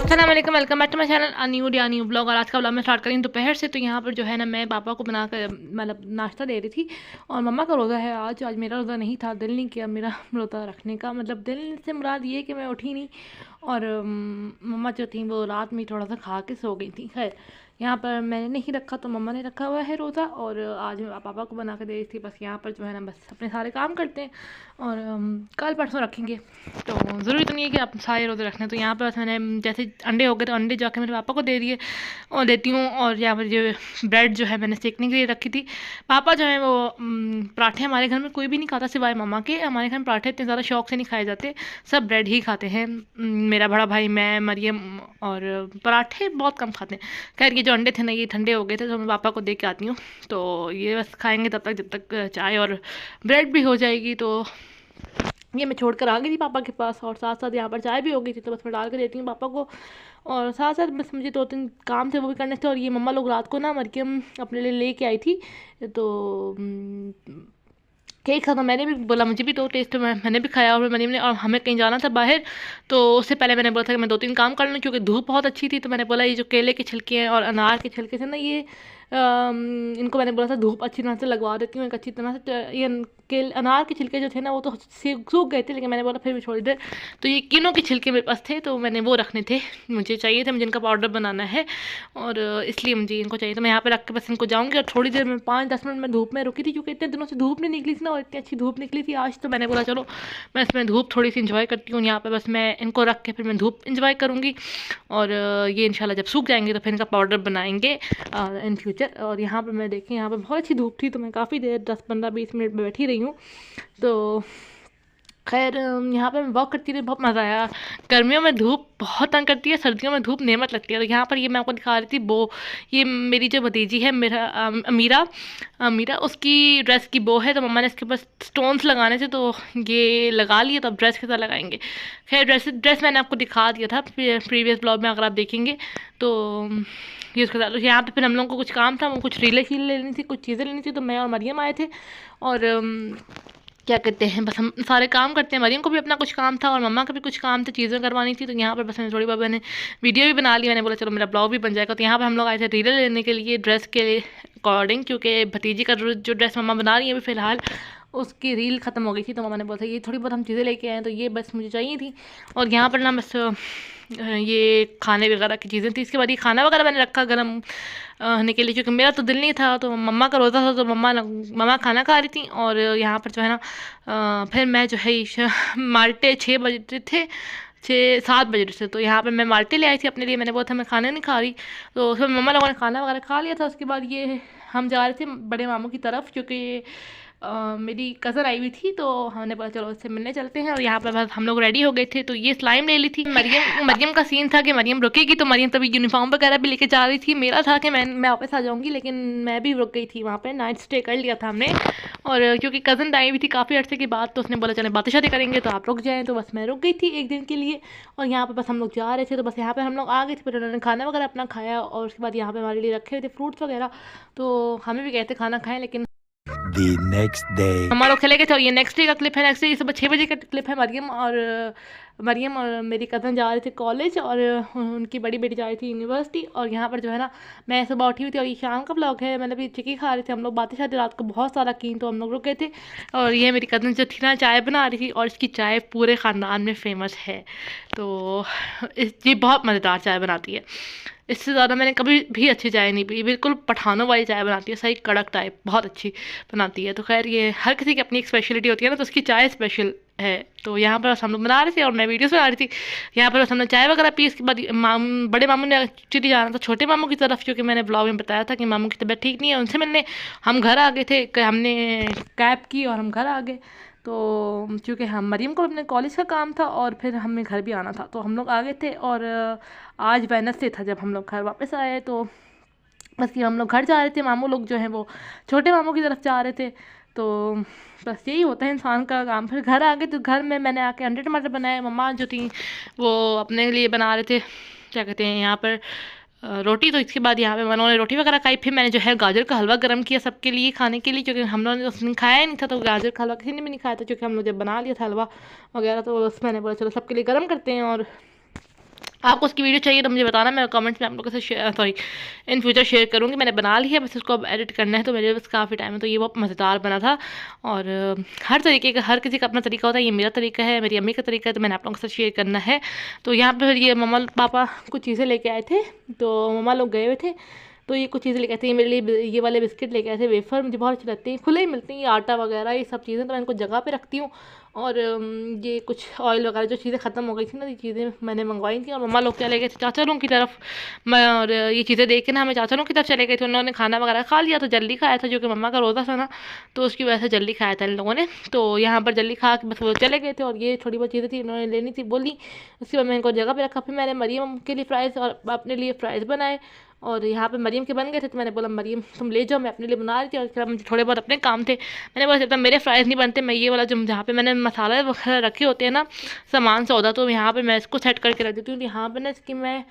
अस्सलाम वालेकुम, welcome back to my channel new blog. और आज का ब्लॉग मैं स्टार्ट करी दोपहर से। तो यहाँ पर जो है ना, मैं पापा को बना कर मतलब नाश्ता दे रही थी। और मम्मा का रोज़ा है आज मेरा रोज़ा नहीं था, दिल नहीं किया मेरा रोज़ा रखने का। मतलब दिल से मुराद ये कि मैं उठी नहीं। और मम्मा जो थी वो रात में थोड़ा सा खा के सो गई थी। खैर, यहाँ पर मैंने नहीं रखा तो मम्मा ने रखा हुआ है रोज़ा। और आज मैं पापा को बना कर दे रही थी। बस यहाँ पर जो है ना, बस अपने सारे काम करते हैं और कल परसों रखेंगे। तो ज़रूरी तो नहीं है कि आप सारे रोज़े रखना। तो यहाँ पर बस मैंने जैसे अंडे हो गए तो अंडे जाके मेरे पापा को दे दिए और देती हूँ। और यहाँ पर जो ब्रेड जो है मैंने सेकने के लिए रखी थी। पापा जो है वो पराठे हमारे घर में कोई भी नहीं खाता सिवाय मम्मा के। हमारे घर में पराठे इतने ज़्यादा शौक से नहीं खाए जाते, सब ब्रेड ही खाते हैं। मेरा बड़ा भाई, मैं, मरियम। और पराठे बहुत कम खाते हैं। खैर, ये जो अंडे थे ना, ये ठंडे हो गए थे तो मैं पापा को दे के आती हूँ। तो ये बस खाएंगे तब तक जब तक चाय और ब्रेड भी हो जाएगी। तो ये मैं छोड़ कर आ गई थी पापा के पास। और साथ साथ यहाँ पर चाय भी हो गई थी तो बस मैं डाल के देती हूँ पापा को। और साथ साथ बस मुझे 2-3 काम थे वो भी करने थे। और ये मम्मा लोग रात को ना मरियम अपने लिए लेके आई थी। तो केक था तो मैंने भी बोला मुझे भी दो टेस्ट। मैंने भी खाया और मरियम ने। और हमें कहीं जाना था बाहर, तो उससे पहले मैंने बोला था कि मैं 2-3 काम कर लूँ क्योंकि धूप बहुत अच्छी थी। तो मैंने बोला ये जो केले के छिलके हैं और अनार के छिलके थे ना, ये इनको मैंने बोला था धूप अच्छी तरह से लगवा देती हूँ एक अच्छी तरह से। तो ये अनार के छिलके जो थे ना वो तो सूख गए थे, लेकिन मैंने बोला फिर भी छोड़ दे। तो ये किनों के छिलके मेरे पास थे तो मैंने वो रखने थे, मुझे चाहिए थे, मुझे इनका पाउडर बनाना है और इसलिए मुझे इनको चाहिए। तो मैं यहाँ पे रख के बस इनको जाऊँगी। और थोड़ी देर में 5-10 मिनट में धूप में रुकी थी क्योंकि इतने दिनों से धूप नहीं निकली थी ना, और इतनी अच्छी धूप निकली थी आज। तो मैंने बोला चलो मैं इसमें धूप थोड़ी सी इंजॉय करती हूँ। यहाँ पर बस मैं इनको रख के फिर मैं धूप इंजॉय करूँगी। और ये इंशाल्लाह जब सूख जाएंगे तो फिर इनका पाउडर बनाएंगे इन फ्यूचर। और यहाँ पर मैं देखें, यहाँ पर बहुत अच्छी धूप थी तो मैं काफ़ी देर 10-15-20 मिनट में बैठी रही हूँ। तो खैर, यहाँ पे मैं वॉक करती रही, बहुत मज़ा आया। गर्मियों में धूप बहुत तंग करती है, सर्दियों में धूप नेमत लगती है। तो यहाँ पर ये मैं आपको दिखा रही थी बो, ये मेरी जो भतीजी है मेरा अमीरा अमीरा उसकी ड्रेस की बो है। तो मम्मा ने इसके पास स्टोन्स लगाने थे तो ये लगा लिए, तो अब ड्रेस के साथ लगाएंगे। खैर, ड्रेस मैंने आपको दिखा दिया था प्रीवियस ब्लॉग में, अगर आप देखेंगे तो ये उसके साथ। यहाँ पे फिर हम लोगों को कुछ काम था, वो कुछ रीलें लेनी थी, कुछ चीज़ें लेनी थी। तो मैं और मरियम आए थे। और क्या कहते हैं, बस हम सारे काम करते हैं। मरियम को भी अपना कुछ काम था और मम्मा का भी कुछ काम था, चीज़ें करवानी थी। तो यहाँ पर बस मैंने थोड़ी बहुत मैंने वीडियो भी बना ली। मैंने बोला चलो मेरा ब्लॉग भी बन जाएगा। तो यहाँ पर हम लोग आए थे रीलें लेने के लिए ड्रेस के अकॉर्डिंग, क्योंकि भतीजी का जो ड्रेस मम्मा बना रही है अभी फ़िलहाल उसकी रील ख़त्म हो गई थी। तो मम्मा ने बोला था ये थोड़ी बहुत हम चीज़ें लेके आए, तो ये बस मुझे चाहिए थी। और यहाँ पर ना बस ये खाने वगैरह की चीज़ें थी। इसके बाद ये खाना वगैरह मैंने रखा गर्म होने के लिए, क्योंकि मेरा तो दिल नहीं था। तो मम्मा का रोज़ा था तो मम्मा खाना खा रही थी। और यहाँ पर जो है ना फिर मैं जो है माल्टे 6 बजे थे, 6-7 बजे से। तो यहाँ पे मैं माल्टे ले आई थी अपने लिए। मैंने बोला था मैं खाना नहीं खा रही, तो उसमें मम्मा लोगों ने खाना वगैरह खा लिया था। उसके बाद ये हम जा रहे थे बड़े मामू की तरफ, क्योंकि मेरी कज़न आई हुई थी तो हमने बोला चलो उससे मिलने चलते हैं। और यहाँ पर बस हम लोग रेडी हो गए थे। तो ये स्लाइम ले ली थी। मरियम का सीन था कि मरियम रुकेगी, तो मरियम तभी यूनिफॉर्म वगैरह भी लेके जा रही थी। मेरा था कि मैं वापस आ जाऊँगी, लेकिन मैं भी रुक गई थी वहाँ पर, नाइट स्टे कर लिया था हमने। और क्योंकि कज़न आई हुई थी काफ़ी अर्से के बाद, तो उसने बोला चले बातें शातें करेंगे तो आप रुक जाएँ। तो बस मैं रुक गई थी एक दिन के लिए। और यहाँ पर बस हम लोग जा रहे थे, तो बस यहाँ पर हम लोग आ गए थे। फिर उन्होंने खाना वगैरह अपना खाया और उसके बाद यहाँ पर हमारे लिए रखे हुए थे फ्रूट्स वगैरह। तो हमें भी कहते खाना खाएँ, लेकिन The next day. हम लोग चले गए थे। और ये नेक्स्ट डे का क्लिप है। नेक्स्ट डे सुबह 6 बजे का क्लिप है। मरियम और मेरी कज़न जा रहे थे कॉलेज और उनकी बड़ी बेटी जा रही थी यूनिवर्सिटी। और यहाँ पर जो है ना मैं सुबह उठी हुई थी और ये शाम का ब्लॉग है। मतलब ये चिकी खा रहे थे हम लोग, बातें शातें रात को बहुत सारा की, तो हम लोग रुक गए थे। और ये मेरी कज़न जो थी ना चाय बना रही थी, और इसकी चाय पूरे ख़ानदान में फ़ेमस है। तो ये बहुत मज़ेदार चाय बनाती है, इससे ज़्यादा मैंने कभी भी अच्छी चाय नहीं पी। बिल्कुल पठानों वाली चाय बनाती है, सही कड़क टाइप, बहुत अच्छी बनाती है। तो खैर, ये हर किसी की अपनी एक स्पेशलिटी होती है ना, तो उसकी चाय स्पेशल है। तो यहाँ पर बस हम लोग बना रहे थे और मैं वीडियोस बना रही थी। यहाँ पर बस हमने चाय वगैरह पी। इसके बाद बड़े मामू ने एक्चुअली जाना था छोटे मामू की तरफ, क्योंकि मैंने ब्लॉग में बताया था कि मामू की तबीयत ठीक नहीं है, उनसे मिलने हम घर आ गए थे। हमने कैब की और हम घर आ गए। तो क्योंकि हम मरियम को अपने कॉलेज का काम था और फिर हमें घर भी आना था, तो हम लोग आ गए थे। और आज वेडनेसडे था जब हम लोग घर वापस आए। तो बस ये हम लोग घर जा रहे थे, मामू लोग जो हैं वो छोटे मामू की तरफ जा रहे थे। तो बस यही होता है इंसान का काम। फिर घर आ गए तो घर में मैंने आके अंडे टमाटर बनाए। मम्मा जो थी वो अपने लिए बना रहे थे, क्या कहते हैं यहाँ पर रोटी। तो इसके बाद यहाँ पे उन्होंने रोटी वगैरह खाई। फिर मैंने जो है गाजर का हलवा गर्म किया सबके लिए खाने के लिए, क्योंकि हम लोगों ने उस दिन खाया ही नहीं था। तो गाजर का हलवा किसी ने भी नहीं खाया था, क्योंकि हम लोग जब बना लिया था हलवा वगैरह, तो बस मैंने बोला चलो सबके लिए गर्म करते हैं। और आपको उसकी वीडियो चाहिए तो मुझे बताना, मैं कमेंट्स में आप लोगों से इन फ्यूचर शेयर करूँगी। मैंने बना ली है, बस उसको अब एडिट करना है, तो मेरे पास काफ़ी टाइम है। तो ये बहुत मज़ेदार बना था। और हर तरीके का, हर किसी का अपना तरीका होता है। ये मेरा तरीका है, मेरी अम्मी का तरीका है, तो मैंने आप लोगों के साथ शेयर करना है। तो यहाँ पर फिर ये मम्मा पापा कुछ चीज़ें लेके आए थे, तो मम्मा लोग गए हुए थे, तो ये कुछ चीज़ें लेके आए थे। मेरे लिए ये वाले बिस्किट लेके आए थे, वेफ़र मुझे बहुत अच्छे लगते हैं, खुले ही मिलते हैं, ये आटा वगैरह ये सब चीज़ें, तो मैं इनको जगह पे रखती हूँ। और ये कुछ ऑयल वगैरह जो चीज़ें ख़त्म हो गई थी ना, ये चीज़ें मैंने मंगवाई थी। और मम्मा लोग चले गए थे चाचा लोगों की तरफ। मैं और ये चीज़ें देख के ना हमें चाचा लोगों की तरफ चले गए थे, उन्होंने खाना वगैरह खा लिया, तो जल्दी खाया था, जो कि मम्मा का रोज़ा था ना, तो उसकी वजह से जल्दी खाया था इन लोगों ने। तो यहाँ पर जल्दी खा के बस वो चले गए थे, और ये थोड़ी बहुत चीज़ें थी उन्होंने लेनी थी बोली। उसके बाद मैंने इनको जगह पे रखा, फिर मैंने मरियम के लिए फ़्राइज़ और अपने लिए फ़्राइज़ बनाए। और यहाँ पे मरियम के बन गए थे, तो मैंने बोला मरियम तुम ले जाओ, मैं अपने लिए बना रही थी, और उसके बाद मुझे थोड़े बहुत अपने काम थे। मैंने बोला जब तक मेरे फ्राइज़ नहीं बनते, मैं ये वाला जो जहाँ पे मैंने मसाला वगैरह रखे होते हैं ना, सामान सौदा, तो यहाँ पे मैं इसको सेट करके रख देती हूँ। यहाँ पे ना इसकी मैं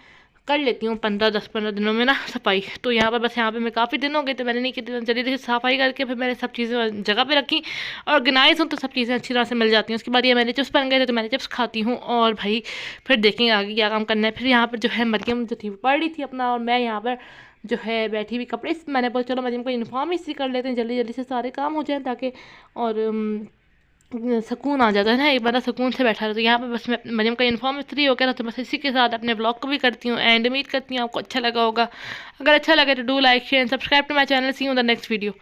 कर लेती हूँ 10-15 दिनों में ना सफाई। तो यहाँ पर बस यहाँ पे मैं काफ़ी दिन हो गए, तो मैंने नहीं की, जल्दी से सफाई करके फिर मैंने सब चीज़ें जगह पे रखी। ऑर्गेनाइज हूँ तो सब चीज़ें अच्छी तरह से मिल जाती हैं। उसके बाद ये मैंने चिप्स बन गए थे, तो मैंने चिप्स खाती हूँ। और भाई फिर देखेंगे आगे क्या काम करना है। फिर यहाँ पर जो है मरियम जो थी वो पढ़ रही थी अपना, और मैं यहाँ पर जो है बैठी हुई कपड़े, मैंने बोला चलो मरियम को यूनिफॉर्म ही इस्त्री कर लेते हैं, जल्दी जल्दी से सारे काम हो जाएं, ताकि और सुकून आ जाता है ना, एक बार सुकून से बैठा रहे। तो यहाँ पे बस मैं मरियम का यूनिफॉर्म इस्त्री हो गया था, तो बस इसी के साथ अपने ब्लॉग को भी करती हूँ एंड उम्मीद करती हूँ आपको अच्छा लगा होगा। अगर अच्छा लगे तो do like share subscribe to my channel. See you in the next video.